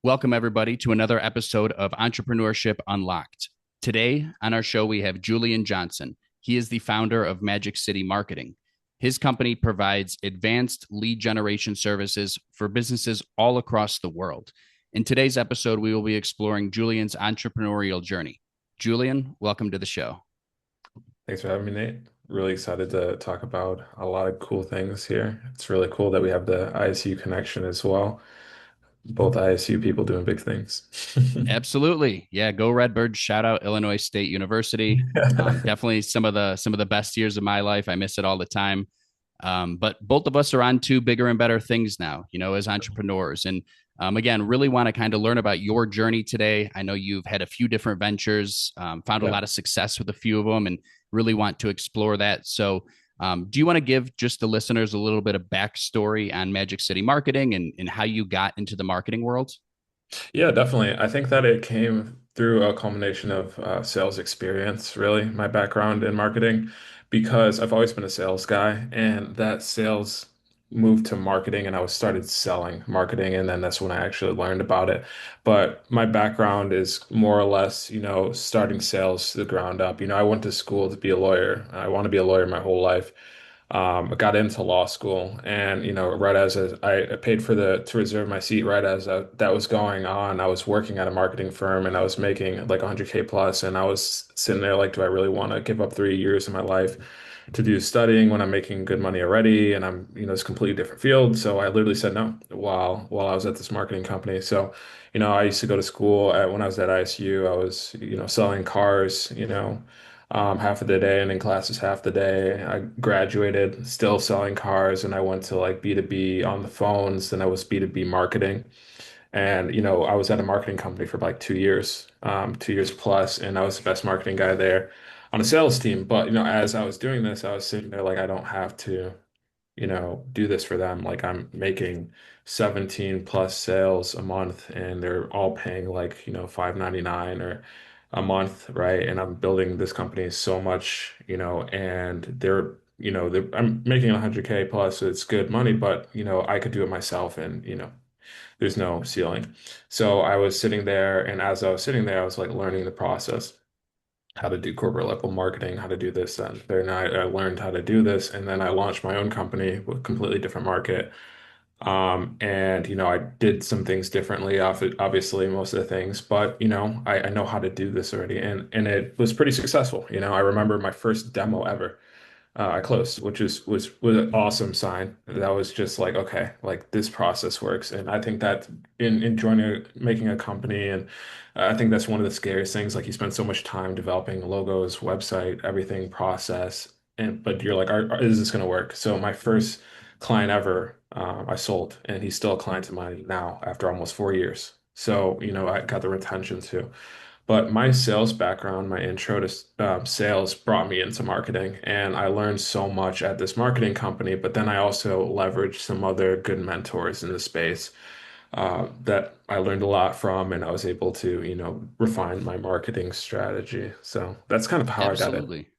Welcome, everybody, to another episode of Entrepreneurship Unlocked. Today on our show, we have Julian Johnson. He is the founder of Magic City Marketing. His company provides advanced lead generation services for businesses all across the world. In today's episode, we will be exploring Julian's entrepreneurial journey. Julian, welcome to the show. Thanks for having me, Nate. Really excited to talk about a lot of cool things here. It's really cool that we have the ISU connection as well. Both ISU people doing big things. Absolutely. Yeah, go Redbirds. Shout out Illinois State University. Definitely some of the best years of my life. I miss it all the time. But both of us are on to bigger and better things now, as entrepreneurs. And again, really want to kind of learn about your journey today. I know you've had a few different ventures, found a Yeah. lot of success with a few of them, and really want to explore that. So, do you want to give just the listeners a little bit of backstory on Magic City Marketing and how you got into the marketing world? Yeah, definitely. I think that it came through a combination of sales experience, really, my background in marketing, because I've always been a sales guy, and that sales moved to marketing, and I was started selling marketing, and then that's when I actually learned about it. But my background is more or less, starting sales to the ground up. I went to school to be a lawyer. I want to be a lawyer my whole life. I got into law school, and right as I paid for the to reserve my seat, right as that was going on, I was working at a marketing firm, and I was making like 100K plus, and I was sitting there like, do I really want to give up 3 years of my life to do studying when I'm making good money already, and it's a completely different field. So I literally said no while I was at this marketing company. So, I used to go to school when I was at ISU. I was selling cars, half of the day, and in classes half the day. I graduated still selling cars, and I went to like B2B on the phones. Then I was B2B marketing. And, I was at a marketing company for like 2 years, 2 years plus, and I was the best marketing guy there on a sales team. But, as I was doing this, I was sitting there like, I don't have to, do this for them. Like I'm making 17 plus sales a month, and they're all paying like, 5.99 or a month, right? And I'm building this company so much, and I'm making 100K plus, so it's good money, but I could do it myself, and there's no ceiling. So I was sitting there, and as I was sitting there, I was like learning the process, how to do corporate level marketing, how to do this, that, and the third. And I learned how to do this, and then I launched my own company with a completely different market. And I did some things differently, obviously most of the things, but I know how to do this already, and it was pretty successful. I remember my first demo ever. I closed, which was an awesome sign. That was just like, okay, like this process works. And I think that in joining making a company, and I think that's one of the scariest things. Like you spend so much time developing logos, website, everything, process, and but you're like, is this going to work? So my first client ever, I sold, and he's still a client of mine now after almost 4 years. So I got the retention too. But my sales background, my intro to sales brought me into marketing, and I learned so much at this marketing company. But then I also leveraged some other good mentors in the space that I learned a lot from, and I was able to, refine my marketing strategy. So that's kind of how I got it. Absolutely.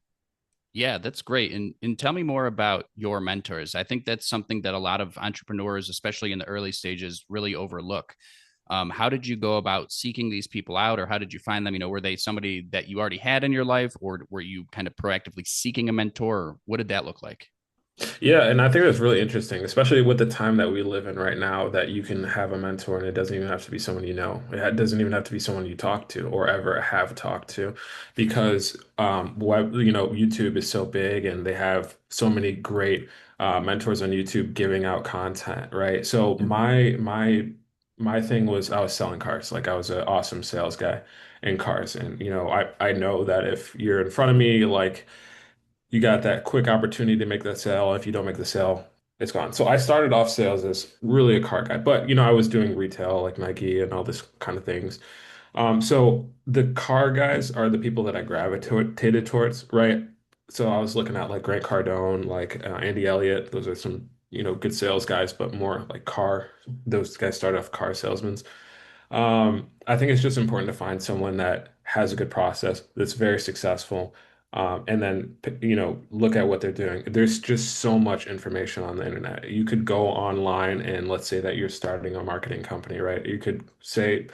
Yeah, that's great. And tell me more about your mentors. I think that's something that a lot of entrepreneurs, especially in the early stages, really overlook. How did you go about seeking these people out, or how did you find them? Were they somebody that you already had in your life, or were you kind of proactively seeking a mentor? Or what did that look like? Yeah, and I think that's really interesting, especially with the time that we live in right now, that you can have a mentor and it doesn't even have to be someone you know. It doesn't even have to be someone you talk to or ever have talked to, because YouTube is so big, and they have so many great mentors on YouTube giving out content, right? So my thing was I was selling cars. Like I was an awesome sales guy in cars, and I know that if you're in front of me, like you got that quick opportunity to make that sale. If you don't make the sale, it's gone. So I started off sales as really a car guy, but I was doing retail like Nike and all this kind of things. So the car guys are the people that I gravitated towards, right? So I was looking at like Grant Cardone, like Andy Elliott. Those are some, good sales guys, but more like car. Those guys started off car salesmen. I think it's just important to find someone that has a good process, that's very successful, and then look at what they're doing. There's just so much information on the internet. You could go online and let's say that you're starting a marketing company, right? You could say,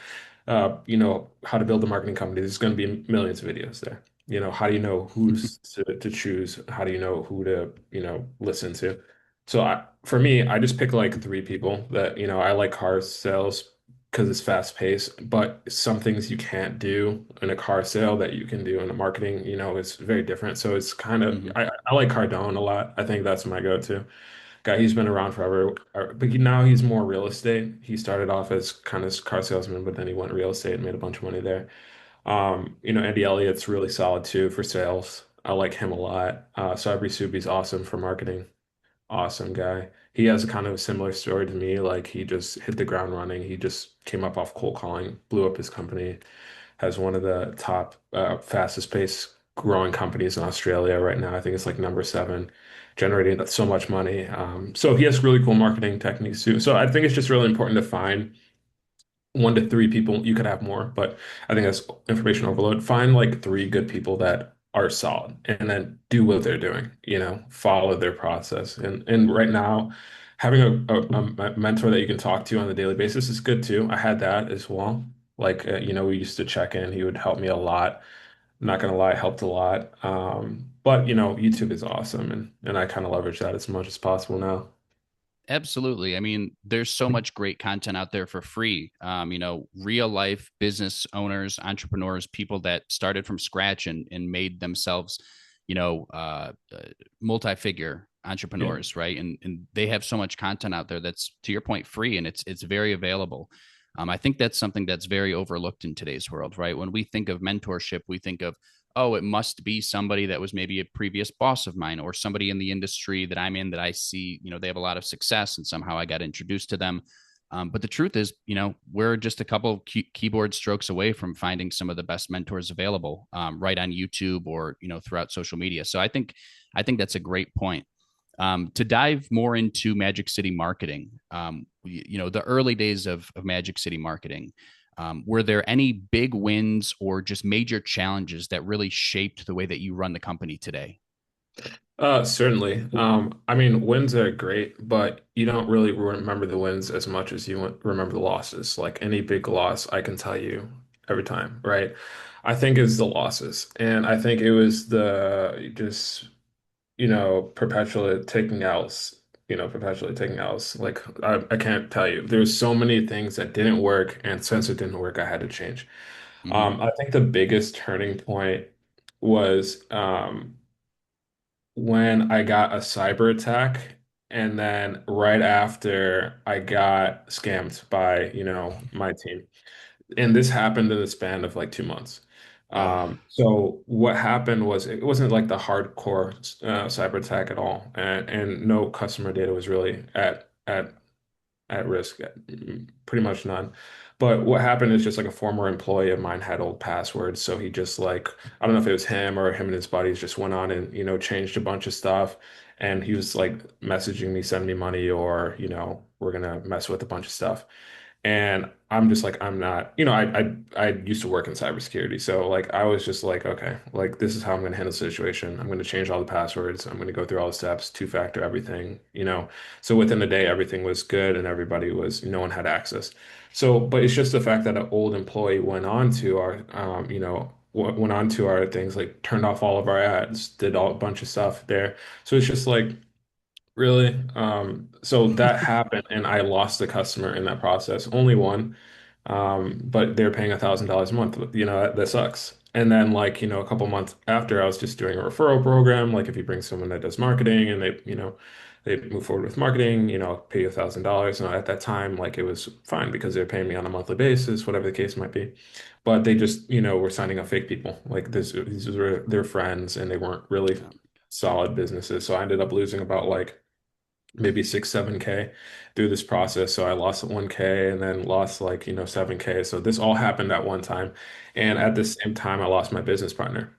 how to build a marketing company. There's going to be millions of videos there. How do you know who's to choose? How do you know who to, listen to? So for me, I just pick like three people that, I like car sales because it's fast paced, but some things you can't do in a car sale that you can do in a marketing, it's very different. So it's kind of, Hmm. I like Cardone a lot. I think that's my go-to guy. He's been around forever, but now he's more real estate. He started off as kind of car salesman, but then he went real estate and made a bunch of money there. Andy Elliott's really solid too for sales. I like him a lot. Sabri Subi's awesome for marketing. Awesome guy. He has a kind of a similar story to me. Like he just hit the ground running. He just came up off cold calling, blew up his company, has one of the top, fastest paced growing companies in Australia right now. I think it's like number seven, generating so much money. So he has really cool marketing techniques too. So I think it's just really important to find one to three people. You could have more, but I think that's information overload. Find like three good people that are solid and then do what they're doing, follow their process. And right now, having a mentor that you can talk to on a daily basis is good too. I had that as well. Like, we used to check in. He would help me a lot. I'm not gonna lie, it helped a lot. But YouTube is awesome and I kind of leverage that as much as possible now. Absolutely. I mean, there's so much great content out there for free. Real life business owners, entrepreneurs, people that started from scratch and made themselves, you know, uh, uh, multi-figure Yeah. entrepreneurs, right? And they have so much content out there that's, to your point, free, and it's very available. I think that's something that's very overlooked in today's world, right? When we think of mentorship, we think of, oh, it must be somebody that was maybe a previous boss of mine or somebody in the industry that I'm in that I see, they have a lot of success and somehow I got introduced to them. But the truth is, we're just a couple keyboard strokes away from finding some of the best mentors available, right on YouTube or, throughout social media. So I think that's a great point. To dive more into Magic City marketing, the early days of Magic City marketing, were there any big wins or just major challenges that really shaped the way that you run the company today? Certainly. I mean, wins are great, but you don't really remember the wins as much as you remember the losses. Like any big loss, I can tell you every time, right? I think it's the losses. And I think it was the just, perpetually taking L's. Like I can't tell you. There's so many things that didn't work, and since it didn't work, I had to change. Hmm. I think the biggest turning point was when I got a cyber attack, and then right after I got scammed by, my team. And this happened in the span of like 2 months. Oh, So what happened was it wasn't like the hardcore cyber attack at all, and no customer data was really at risk, pretty much none. But what happened is just like a former employee of mine had old passwords, so he just like I don't know if it was him or him and his buddies just went on and changed a bunch of stuff, and he was like messaging me, send me money, or we're gonna mess with a bunch of stuff. And I'm just like, I'm not, I used to work in cybersecurity. So like I was just like, okay, like this is how I'm gonna handle the situation. I'm gonna change all the passwords. I'm gonna go through all the steps, two-factor everything. So within a day, everything was good and no one had access. So, but it's just the fact that an old employee went on to our, went on to our things, like turned off all of our ads, did a bunch of stuff there. So it's just like, really? So that happened, and I lost the customer in that process. Only one, but they're paying $1,000 a month. That sucks. And then, like, a couple months after, I was just doing a referral program. Like, if you bring someone that does marketing and they move forward with marketing, I'll pay you $1,000. And at that time, like, it was fine because they're paying me on a monthly basis, whatever the case might be. But they just, were signing up fake people. Like, these were their friends, and they weren't really oh, solid businesses. So I ended up losing about like maybe 6, 7K through this process. So I lost 1K and then lost like, 7K. So this all happened at one time. And at the same time, I lost my business partner,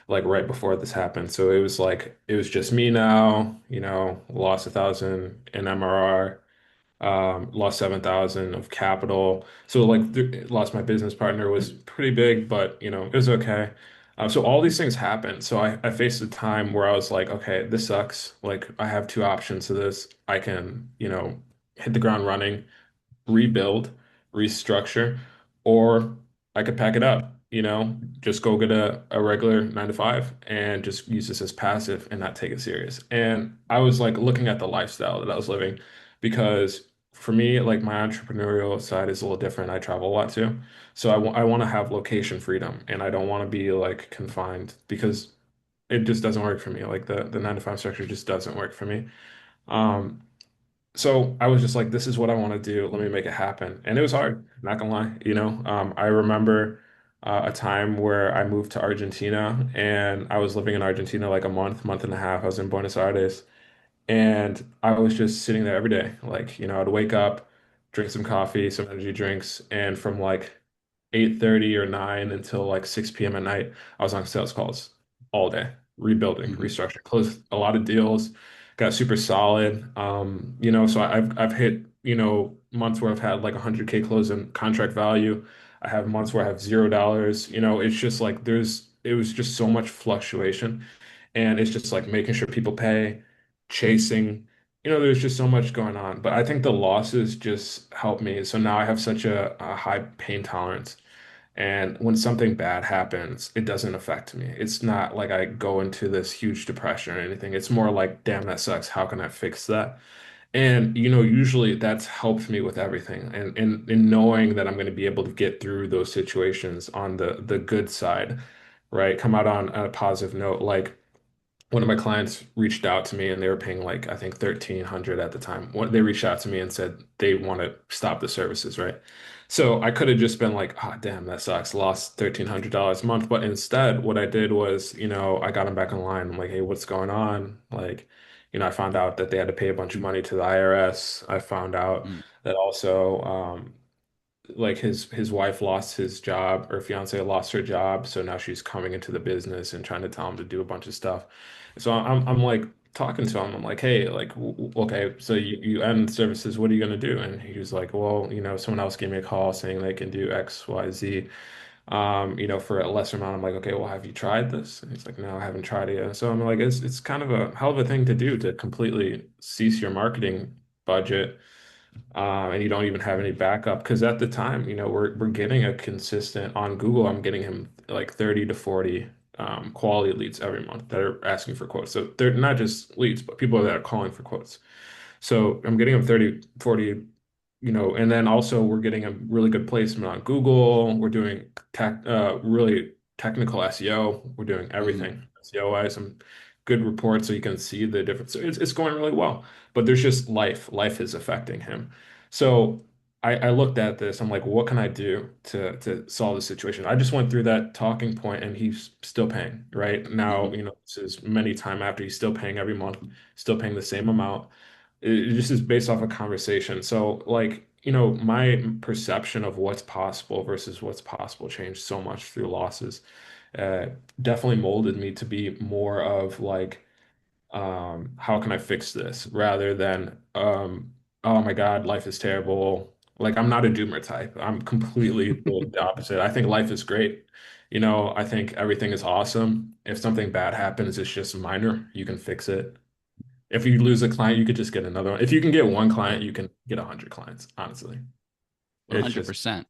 like right before this happened. So it was like, it was just me now, lost 1,000 in MRR, lost 7,000 of capital. So like lost my business partner was pretty big, but it was okay. So all these things happen. So I faced a time where I was like, okay, this sucks. Like I have two options to this. I can, hit the ground running, rebuild, restructure, or I could pack it up, just go get a regular 9 to 5 and just use this as passive and not take it serious. And I was like looking at the lifestyle that I was living because for me, like my entrepreneurial side is a little different. I travel a lot too. So I want to have location freedom and I don't want to be like confined because it just doesn't work for me. Like the 9 to 5 structure just doesn't work for me. Um, so I was just like, this is what I want to do. Let me make it happen. And it was hard, not gonna lie. I remember a time where I moved to Argentina and I was living in Argentina like a month and a half. I was in Buenos Aires and I was just sitting there every day. Like, I'd wake up, drink some coffee, some energy drinks, and from like 8:30 or 9 until like 6 p.m. at night, I was on sales calls all day, rebuilding, Hmm. restructuring, closed a lot of deals, got super solid. So I've hit, months where I've had like 100K close in contract value. I have months where I have $0. It's just like it was just so much fluctuation. And it's just like making sure people pay, chasing, there's just so much going on. But I think the losses just help me. So now I have such a high pain tolerance. And when something bad happens, it doesn't affect me. It's not like I go into this huge depression or anything. It's more like, damn, that sucks. How can I fix that? And usually that's helped me with everything. And in knowing that I'm going to be able to get through those situations on the good side, right? Come out on a positive note. Like one of my clients reached out to me and they were paying like I think 1,300 at the time. They reached out to me and said they want to stop the services, right? So I could have just been like, oh damn, that sucks. Lost $1,300 a month. But instead, what I did was, I got them back online. I'm like, hey, what's going on? Like, I found out that they had to pay a bunch of money to the IRS. I found out Mm. that also like his wife lost his job or fiance lost her job, so now she's coming into the business and trying to tell him to do a bunch of stuff. So I'm like talking to him. I'm like, hey, like, okay, so you end services. What are you gonna do? And he was like, well, someone else gave me a call saying they can do X, Y, Z. For a lesser amount. I'm like, okay, well, have you tried this? And he's like, no, I haven't tried it yet. So I'm like, it's kind of a hell of a thing to do to completely cease your marketing budget and you don't even have any backup. Because at the time, we're getting a consistent on Google. I'm getting him like 30 to 40 quality leads every month that are asking for quotes. So they're not just leads, but people that are calling for quotes. So I'm getting them 30, 40, and then also we're getting a really good placement on Google. We're doing really technical SEO. We're doing Hmm. everything SEO wise. Some good reports so you can see the difference. So it's going really well. But there's just life. Life is affecting him. So I looked at this. I'm like, what can I do to solve the situation? I just went through that talking point and he's still paying, right? Now, Hmm. this is many time after he's still paying every month, still paying the same amount. It just is based off a conversation. So, like, my perception of what's possible versus what's possible changed so much through losses. Uh, Definitely molded me to be more of like, how can I fix this rather than, oh my God, life is terrible. Like, I'm not a doomer type. I'm completely the opposite. I think life is great. I think everything is awesome. If something bad happens, it's just minor. You can fix it. If you lose a client, you could just get another one. If you can get one client, you can get 100 clients, honestly. It's just 100%.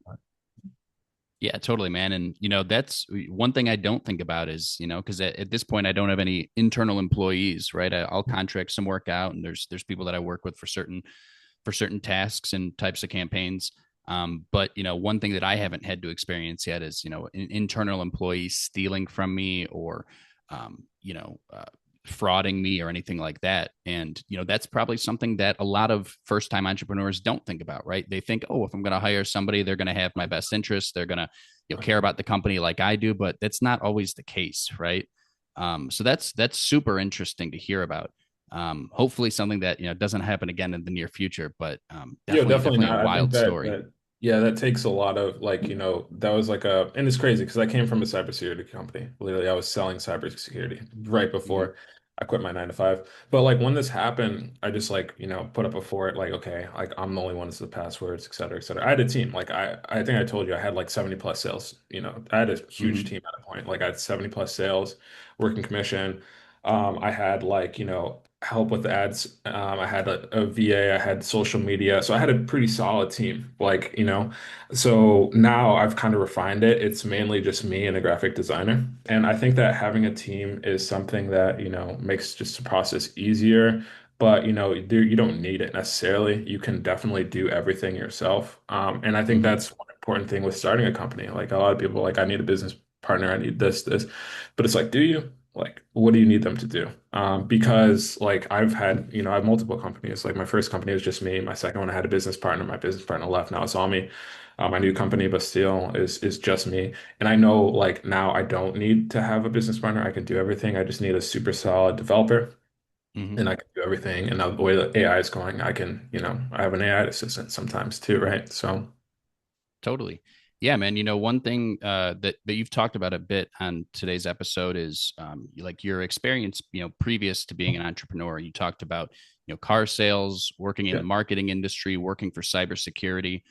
Yeah, totally, man. And that's one thing I don't think about is, because at this point I don't have any internal employees, right? I'll contract some work out, and there's people that I work with for certain tasks and types of campaigns. But one thing that I haven't had to experience yet is an internal employee stealing from me or frauding me or anything like that. And that's probably something that a lot of first time entrepreneurs don't think about, right? They think, oh, if I'm going to hire somebody, they're going to have my best interests, they're going to care about the company like I do, but that's not always the case, right? So that's super interesting to hear about. Hopefully something that doesn't happen again in the near future, but Yeah, definitely definitely definitely a not. I think wild story. yeah, that takes a lot of like, that was like and it's crazy because I came from a cybersecurity company. Literally, I was selling cybersecurity right Mhm. before I quit my 9 to 5. But like when this happened, I just like, put up a fort, like, okay, like I'm the only one that's the passwords, et cetera, et cetera. I had a team. Like I think I told you I had like 70 plus sales. I had a huge Hmm. team at a point. Like I had 70 plus sales, working commission. I had like, help with the ads. I had a VA, I had social media. So I had a pretty solid team. Like, so now I've kind of refined it. It's mainly just me and a graphic designer. And I think that having a team is something that, makes just the process easier. But, you don't need it necessarily. You can definitely do everything yourself. And I think Hmm. that's one important thing with starting a company. Like a lot of people, like, I need a business partner, I need this. But it's like, do you? Like, what do you need them to do? Because like I've had, I have multiple companies. Like my first company was just me. My second one, I had a business partner. My business partner left. Now it's all me. My new company, but still is just me. And I know like now I don't need to have a business partner. I can do everything. I just need a super solid developer Hmm. and I can do everything. And now the way that AI is going, I can, I have an AI assistant sometimes too, right? So Totally. Yeah, man. One thing that you've talked about a bit on today's episode is like your experience, previous to being an entrepreneur. You talked about, car sales, working in yeah, the marketing industry, working for cybersecurity.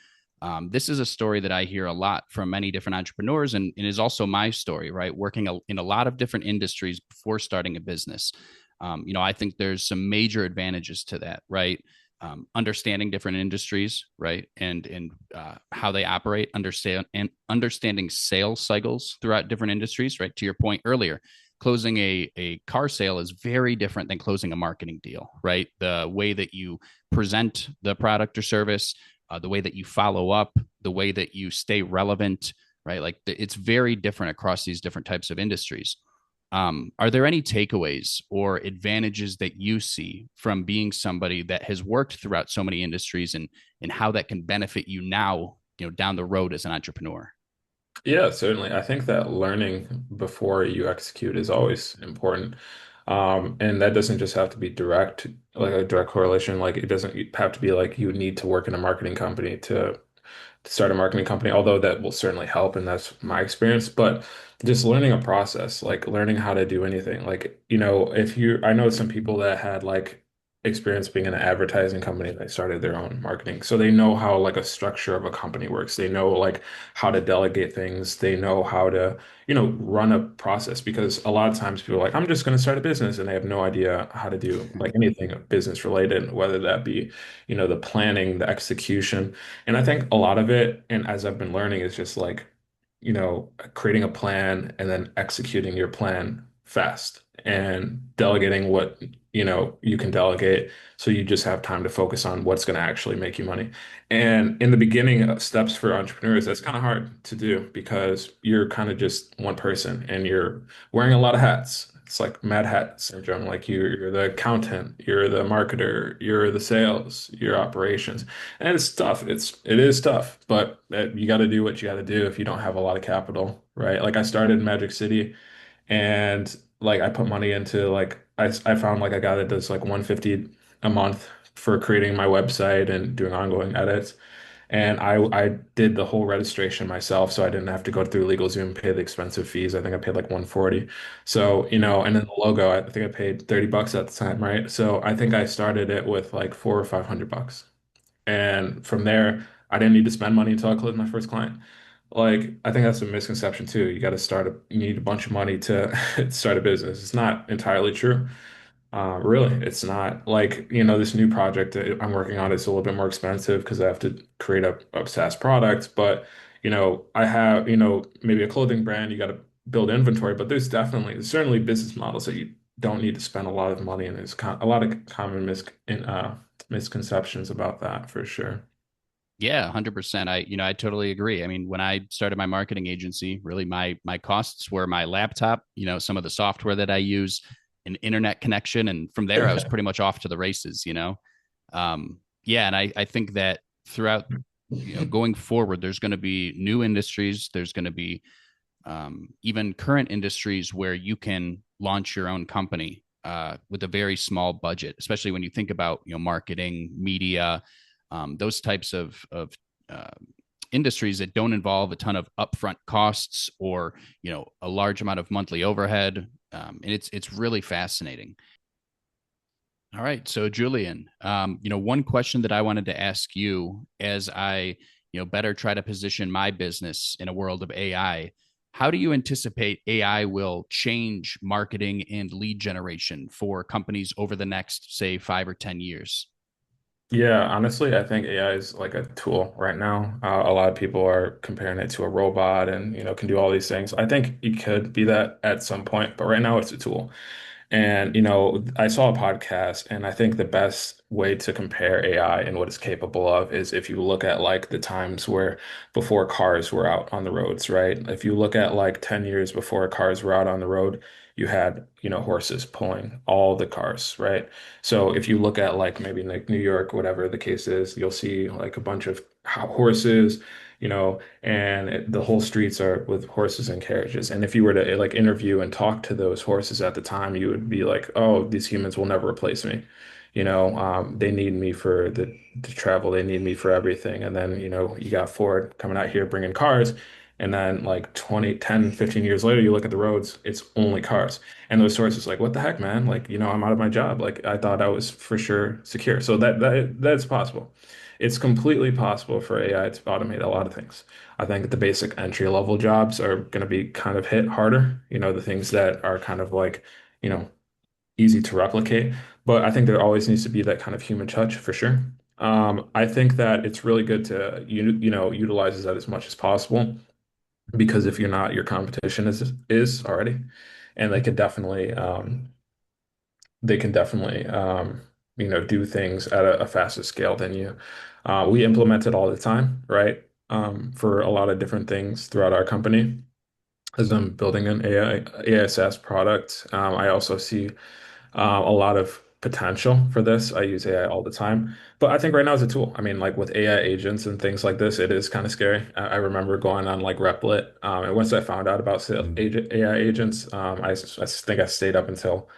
This is a story that I hear a lot from many different entrepreneurs, and is also my story, right? Working in a lot of different industries before starting a business. I think there's some major advantages to that, right? Understanding different industries, right, and how they operate, understanding sales cycles throughout different industries, right. To your point earlier, closing a car sale is very different than closing a marketing deal, right? The way that you present the product or service, the way that you follow up, the way that you stay relevant, right? Like it's very different across these different types of industries. Are there any takeaways or advantages that you see from being somebody that has worked throughout so many industries, and how that can benefit you now, down the road as an entrepreneur? yeah, certainly. I think that learning before you execute is always important. And that doesn't just have to be direct, like a direct correlation. Like it doesn't have to be like you need to work in a marketing company to start a marketing company, although that will certainly help, and that's my experience. But just learning a process, like learning how to do anything. Like, if you, I know some people that had like experience being in an advertising company, they started their own marketing. So they know how like a structure of a company works. They know like how to delegate things. They know how to, run a process because a lot of times people are like, I'm just going to start a business and they have no idea how to do like anything business related, whether that be, the planning, the execution. And I think a lot of it, and as I've been learning, is just like, creating a plan and then executing your plan fast and delegating what, you can delegate. So you just have time to focus on what's going to actually make you money. And in the beginning of steps for entrepreneurs, that's kind of hard to do because you're kind of just one person and you're wearing a lot of hats. It's like mad hat syndrome. Like you're the accountant, you're the marketer, you're the sales, your operations. And it's tough. It is tough, but you got to do what you got to do if you don't have a lot of capital, right? Like I started in Magic City and like I put money into like I found like a guy that does like 150 a month for creating my website and doing ongoing edits. And I did the whole registration myself, so I didn't have to go through LegalZoom, pay the expensive fees. I think I paid like 140. So, and then the logo, I think I paid 30 bucks at the time, right? So I think I started it with like 400 or 500 bucks. And from there, I didn't need to spend money until I closed my first client. Like, I think that's a misconception too. You need a bunch of money to start a business. It's not entirely true. Really, it's not like, this new project that I'm working on is a little bit more expensive because I have to create a SaaS product. But, I have, maybe a clothing brand, you got to build inventory, but there's certainly business models that you don't need to spend a lot of money. And there's a lot of common misconceptions about that for sure. Yeah, 100%. I totally agree. I mean, when I started my marketing agency, really my costs were my laptop, some of the software that I use, an internet connection, and from there I was pretty much off to the races. Yeah, and I think that throughout, going forward, there's going to be new industries. There's going to be even current industries where you can launch your own company with a very small budget, especially when you think about marketing, media, those types of uh, industries that don't involve a ton of upfront costs or a large amount of monthly overhead. And it's really fascinating. All right. So, Julian, one question that I wanted to ask you as I, better try to position my business in a world of AI, how do you anticipate AI will change marketing and lead generation for companies over the next, say, 5 or 10 years? Yeah, honestly, I think AI is like a tool right now. A lot of people are comparing it to a robot and, can do all these things. I think it could be that at some point, but right now it's a tool. And, I saw a podcast, and I think the best way to compare AI and what it's capable of is if you look at like the times where before cars were out on the roads, right? If you look at like 10 years before cars were out on the road, you had, horses pulling all the cars, right? So if you look at like maybe like New York, whatever the case is, you'll see like a bunch of horses, and the whole streets are with horses and carriages. And if you were to like interview and talk to those horses at the time, you would be like, "Oh, these humans will never replace me." They need me for the travel. They need me for everything. And then, you got Ford coming out here bringing cars. And then like 20, 10, 15 years later, you look at the roads, it's only cars. And those sources like, what the heck, man? Like, I'm out of my job. Like I thought I was for sure secure. So that's possible. It's completely possible for AI to automate a lot of things. I think the basic entry level jobs are going to be kind of hit harder, the things that are kind of like, you know, easy to replicate. But I think there always needs to be that kind of human touch for sure. I think that it's really good to, utilize that as much as possible because if you're not, your competition is already, and they can definitely do things at a faster scale than you. We implement it all the time, right? For a lot of different things throughout our company. As I'm building an AI SaaS product, I also see a lot of potential for this. I use AI all the time, but I think right now is a tool. I mean, like with AI agents and things like this, it is kind of scary. I remember going on like Replit, and once I found out about AI agents, I think I stayed up until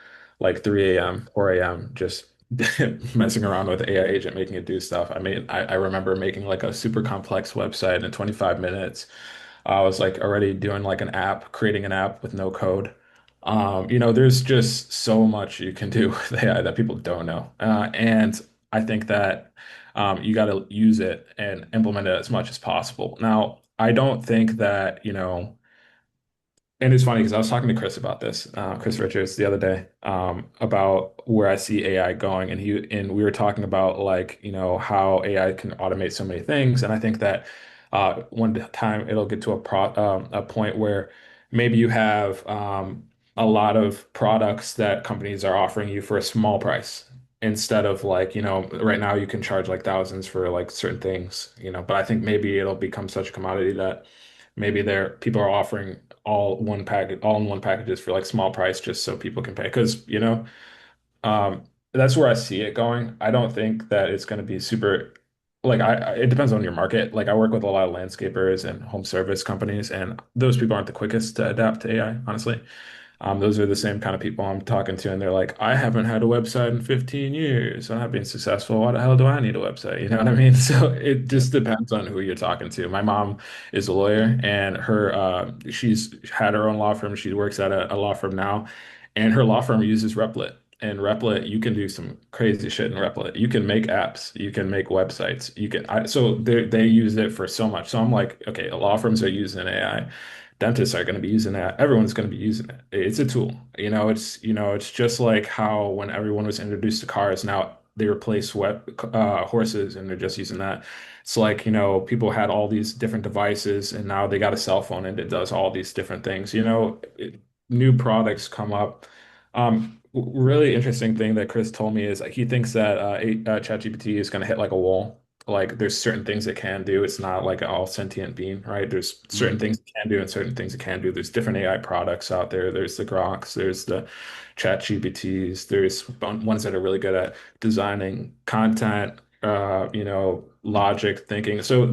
like 3 a.m., 4 a.m. just messing around with AI agent, making it do stuff. I mean, I remember making like a super complex website in 25 minutes. I was like already doing like an app, creating an app with no code. There's just so much you can do with AI that people don't know. And I think that you got to use it and implement it as much as possible. Now, I don't think that, and it's funny because I was talking to Chris about this, Chris Richards, the other day, about where I see AI going, and we were talking about like how AI can automate so many things, and I think that one time it'll get to a point where maybe you have a lot of products that companies are offering you for a small price instead of like right now you can charge like thousands for like certain things, but I think maybe it'll become such a commodity that maybe people are offering all in one packages for like small price just so people can pay. Because, um, that's where I see it going. I don't think that it's going to be super like it depends on your market. Like I work with a lot of landscapers and home service companies, and those people aren't the quickest to adapt to AI, honestly. Those are the same kind of people I'm talking to, and they're like, I haven't had a website in 15 years. I'm not being successful. Why the hell do I need a website? You know what I mean? So it just depends on who you're talking to. My mom is a lawyer, and she's had her own law firm. She works at a law firm now, and her law firm uses Replit. And Replit, you can do some crazy shit in Replit. You can make apps, you can make websites, so they use it for so much. So I'm like, okay, law firms are using AI. Dentists are going to be using that. Everyone's going to be using it. It's a tool. It's just like how when everyone was introduced to cars, now they replace horses and they're just using that. It's like, people had all these different devices and now they got a cell phone and it does all these different things. New products come up. Really interesting thing that Chris told me is like he thinks that ChatGPT is going to hit like a wall. Like there's certain things it can do. It's not like an all sentient being, right? There's certain Mm. things it can do and certain things it can do. There's different AI products out there. There's the Groks, there's the ChatGPTs, there's ones that are really good at designing content, logic thinking. So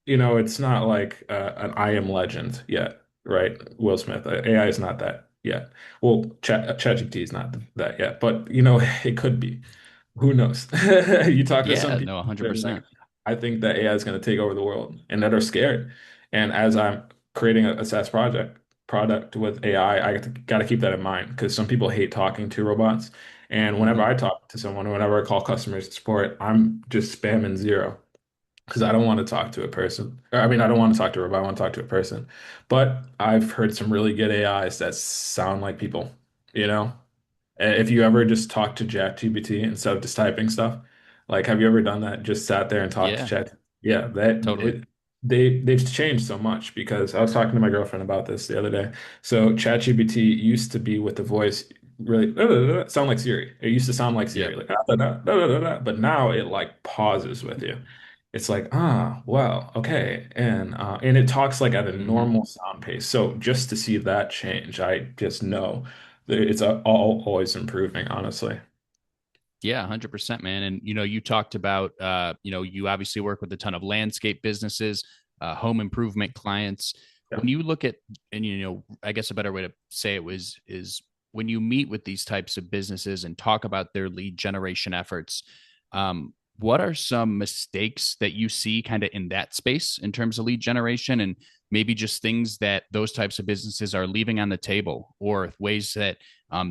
it's not like an I am legend yet, right? Will Smith. AI is not that yet. Well, ChatGPT is not that yet, but it could be. Who knows? You talk to some Yeah, people no, and 100%. like, I think that AI is going to take over the world and that are scared. And as I'm creating a SaaS project, product with AI, I got to keep that in mind because some people hate talking to robots. And whenever Hmm. I talk to someone, whenever I call customer support, I'm just spamming zero because I don't want to talk to a person. Or, I mean, I don't want to talk to a robot. I want to talk to a person. But I've heard some really good AIs that sound like people, you know? If you ever just talk to ChatGPT instead of just typing stuff, like have you ever done that? Just sat there and talked to Yeah, Chat? Yeah, that totally. it they've changed so much because I was talking to my girlfriend about this the other day. So ChatGPT used to be with the voice really sound like Siri. It used to sound like Yep. Siri, like "Ah, da, da, da, da, da, da," but now it like pauses with you. It's like, ah, well, okay. And it talks like at a Hmm. normal sound pace. So just to see that change, I just know that it's always improving, honestly. Yeah, 100%, man. And you talked about you obviously work with a ton of landscape businesses, home improvement clients. Yeah. When you look at, and I guess a better way to say it was is when you meet with these types of businesses and talk about their lead generation efforts, what are some mistakes that you see kind of in that space in terms of lead generation, and maybe just things that those types of businesses are leaving on the table, or ways that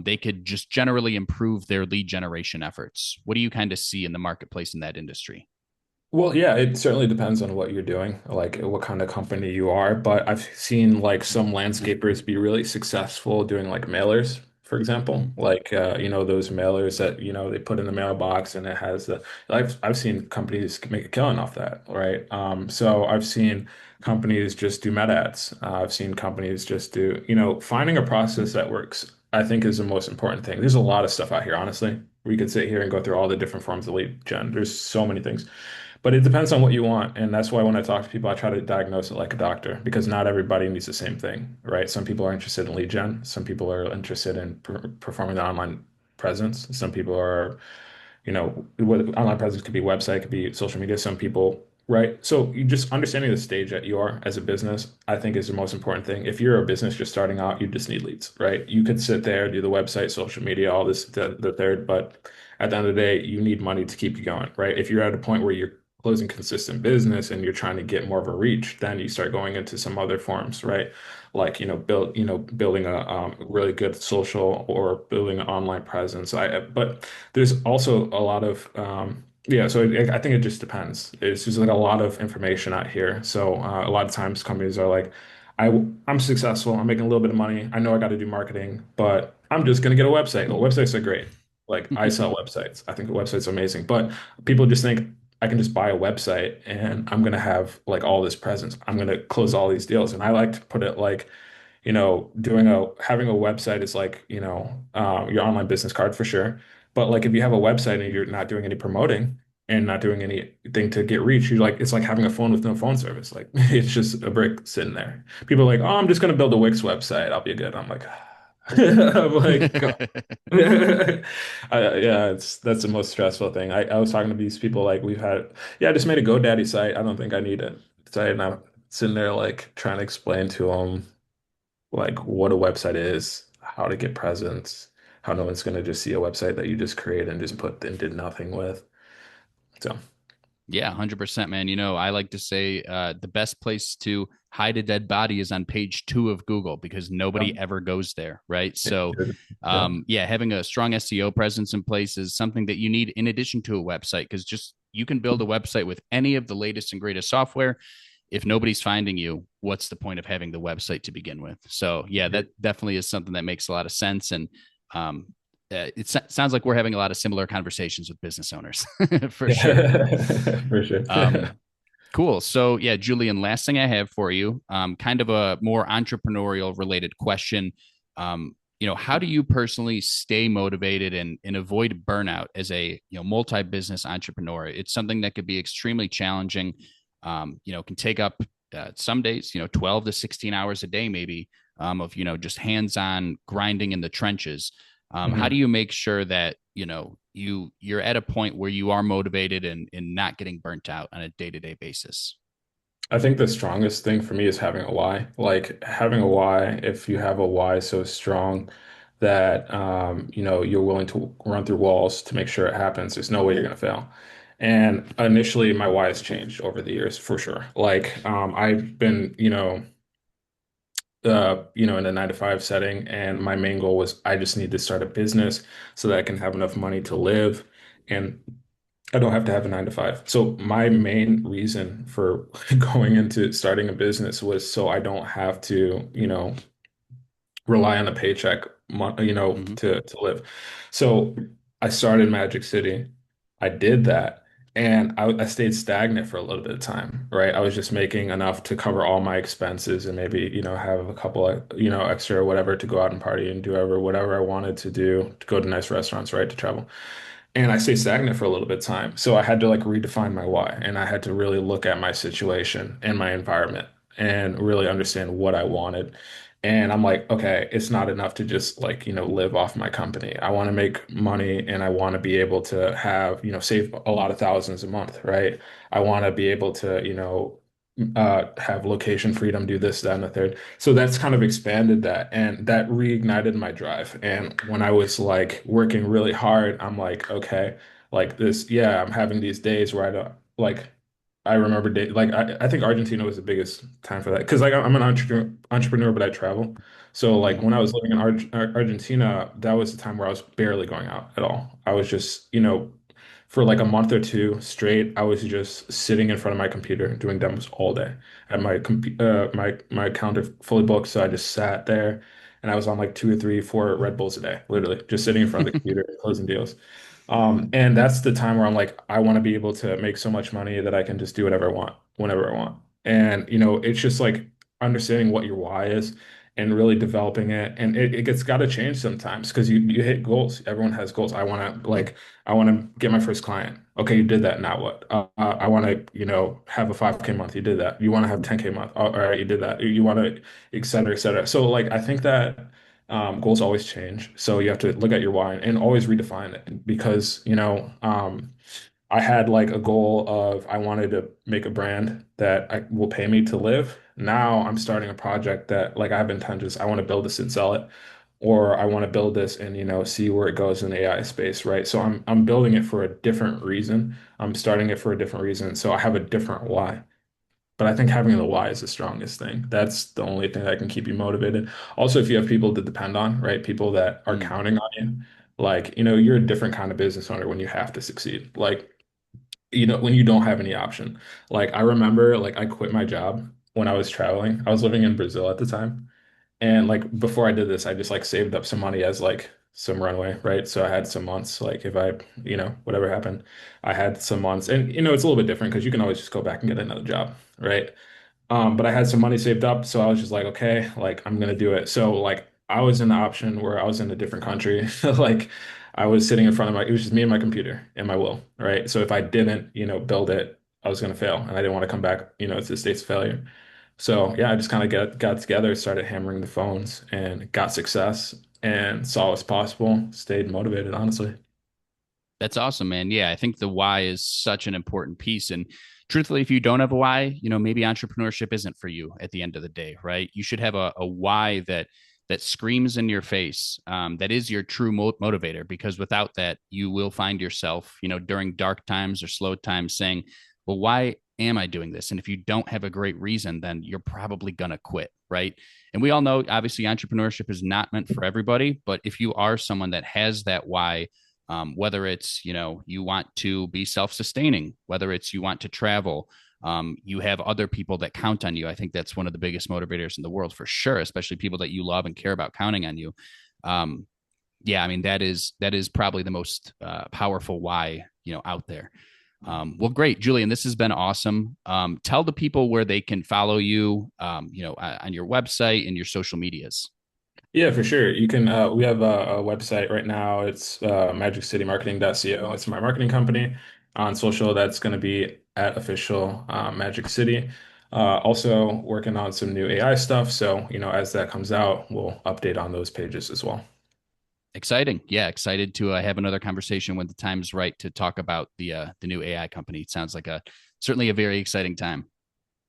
they could just generally improve their lead generation efforts? What do you kind of see in the marketplace in that industry? Well, yeah, it certainly depends on what you're doing, like what kind of company you are. But I've seen like some landscapers be really successful doing like mailers, for example, like those mailers that they put in the mailbox and it has the. I've seen companies make a killing off that, right? So I've seen companies just do meta ads. I've seen companies just do, finding a process that works. I think is the most important thing. There's a lot of stuff out here, honestly. We could sit here and go through all the different forms of lead gen. There's so many things. But it depends on what you want. And that's why when I talk to people, I try to diagnose it like a doctor because not everybody needs the same thing, right? Some people are interested in lead gen. Some people are interested in performing the online presence. Some people are, what online presence could be website, could be social media. Some people, right? So you just understanding the stage that you are as a business, I think is the most important thing. If you're a business just starting out, you just need leads, right? You could sit there, do the website, social media, all this, the third, but at the end of the day, you need money to keep you going, right? If you're at a point where you're closing consistent business and you're trying to get more of a reach, then you start going into some other forms, right? Like, building a really good social or building an online presence. But there's also a lot of yeah, so I think it just depends. It's just like a lot of information out here. So a lot of times companies are like, I'm successful. I'm making a little bit of money. I know I got to do marketing, but I'm just gonna get a website. Well, websites are great. Like I sell websites. I think a website's amazing. But people just think I can just buy a website and I'm gonna have like all this presence. I'm gonna close all these deals. And I like to put it like doing a having a website is like, your online business card for sure. But like if you have a website and you're not doing any promoting and not doing anything to get reach, you're like it's like having a phone with no phone service. Like it's just a brick sitting there. People are like, oh, I'm just gonna build a Wix website. I'll be good. I'm like, I'm like, God. Yeah, that's the most stressful thing. I was talking to these people like yeah, I just made a GoDaddy site. I don't think I need it. So I'm sitting there like trying to explain to them like what a website is, how to get presence, how no one's going to just see a website that you just created and just put and did nothing with. So, Yeah, 100%, man. I like to say the best place to hide a dead body is on page 2 of Google because yeah, nobody ever goes there, right? So, yeah, yeah, having a strong SEO presence in place is something that you need in addition to a website, because just you can build a website with any of the latest and greatest software. If nobody's finding you, what's the point of having the website to begin with? So, yeah, that definitely is something that makes a lot of sense. And um, it sounds like we're having a lot of similar conversations with business owners for sure. yeah. For sure. Um, cool. So, yeah, Julian, last thing I have for you, kind of a more entrepreneurial related question. How do you personally stay motivated and avoid burnout as a multi-business entrepreneur? It's something that could be extremely challenging. Can take up some days, 12 to 16 hours a day, maybe, of just hands-on grinding in the trenches. How do Mhm. you make sure that you're at a point where you are motivated and not getting burnt out on a day-to-day basis? I think the strongest thing for me is having a why. Like having a why, if you have a why so strong that you're willing to run through walls to make sure it happens, there's no way you're gonna fail. And initially my why has changed over the years for sure. Like I've been, in a 9 to 5 setting. And my main goal was I just need to start a business so that I can have enough money to live and I don't have to have a 9 to 5. So my main reason for going into starting a business was so I don't have to, rely on a paycheck, Hmm. to live. So I started Magic City. I did that, and I stayed stagnant for a little bit of time, right? I was just making enough to cover all my expenses and maybe, have a couple of, extra or whatever to go out and party and do whatever I wanted to do, to go to nice restaurants, right? To travel. And I stayed stagnant for a little bit of time. So I had to like redefine my why. And I had to really look at my situation and my environment and really understand what I wanted. And I'm like, okay, it's not enough to just like, live off my company. I want to make money and I want to be able to have, save a lot of thousands a month, right? I want to be able to, have location freedom, do this, that, and the third. So that's kind of expanded that and that reignited my drive. And when I was like working really hard, I'm like, okay, like this, yeah, I'm having these days where I don't like I remember day like I think Argentina was the biggest time for that because like I'm an entrepreneur, but I travel. So like Hmm. when I was living in Argentina, that was the time where I was barely going out at all. I was just, for like a month or two straight, I was just sitting in front of my computer doing demos all day. I had my calendar fully booked, so I just sat there and I was on like two or three, four Red Bulls a day, literally just sitting in front of the computer closing deals. And that's the time where I'm like, I want to be able to make so much money that I can just do whatever I want, whenever I want. And, it's just like understanding what your why is and really developing it. And it gets got to change sometimes because you hit goals. Everyone has goals. I want to get my first client. Okay, you did that. Now what? I want to, have a 5K month. You did that. You want to have 10K month. All right, you did that. You want to, et cetera, et cetera. So like, I think that goals always change. So you have to look at your why and always redefine it because, I had like a goal of I wanted to make a brand that will pay me to live. Now I'm starting a project that like I have intentions. I want to build this and sell it, or I want to build this and see where it goes in the AI space, right? So I'm building it for a different reason. I'm starting it for a different reason. So I have a different why. But I think having the why is the strongest thing. That's the only thing that can keep you motivated. Also, if you have people to depend on, right? People that are Mm. counting on you, like, you're a different kind of business owner when you have to succeed. Like, when you don't have any option. Like, I remember, like, I quit my job when I was traveling. I was living in Brazil at the time. And like before I did this, I just like saved up some money as like some runway, right? So I had some months, like if I, whatever happened, I had some months. And it's a little bit different because you can always just go back and get another job, right? But I had some money saved up, so I was just like, okay, like I'm gonna do it. So like I was in the option where I was in a different country. Like I was sitting in front of it was just me and my computer and my will, right? So if I didn't, build it, I was gonna fail. And I didn't want to come back, to the states of failure. So yeah, I just kind of got together, started hammering the phones and got success and saw what's possible, stayed motivated, honestly. That's awesome, man. Yeah, I think the why is such an important piece. And truthfully, if you don't have a why, maybe entrepreneurship isn't for you at the end of the day, right? You should have a why that screams in your face, that is your true motivator. Because without that, you will find yourself, during dark times or slow times, saying, "Well, why am I doing this?" And if you don't have a great reason, then you're probably gonna quit, right? And we all know, obviously, entrepreneurship is not meant for everybody. But if you are someone that has that why, whether it's you want to be self-sustaining, whether it's you want to travel, you have other people that count on you. I think that's one of the biggest motivators in the world for sure, especially people that you love and care about counting on you. um, yeah, I mean that is probably the most powerful why out there. Well, great, Julian, this has been awesome. Tell the people where they can follow you, on your website and your social medias. Yeah, for sure. You can we have a website right now. It's magiccitymarketing.co. It's my marketing company. On social, that's going to be at official Magic City. Also working on some new AI stuff. So, as that comes out, we'll update on those pages as well. Exciting. Yeah, excited to have another conversation when the time's right to talk about the new AI company. It sounds like a certainly a very exciting time.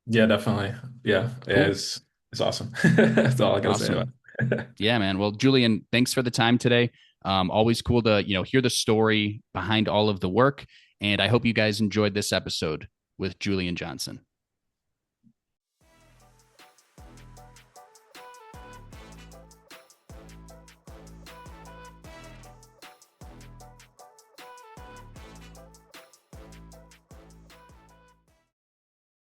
Yeah, definitely. Yeah, Cool. it's awesome. That's all I gotta say about Awesome. it. Yeah, man. Well, Julian, thanks for the time today. Always cool to, hear the story behind all of the work. And I hope you guys enjoyed this episode with Julian Johnson.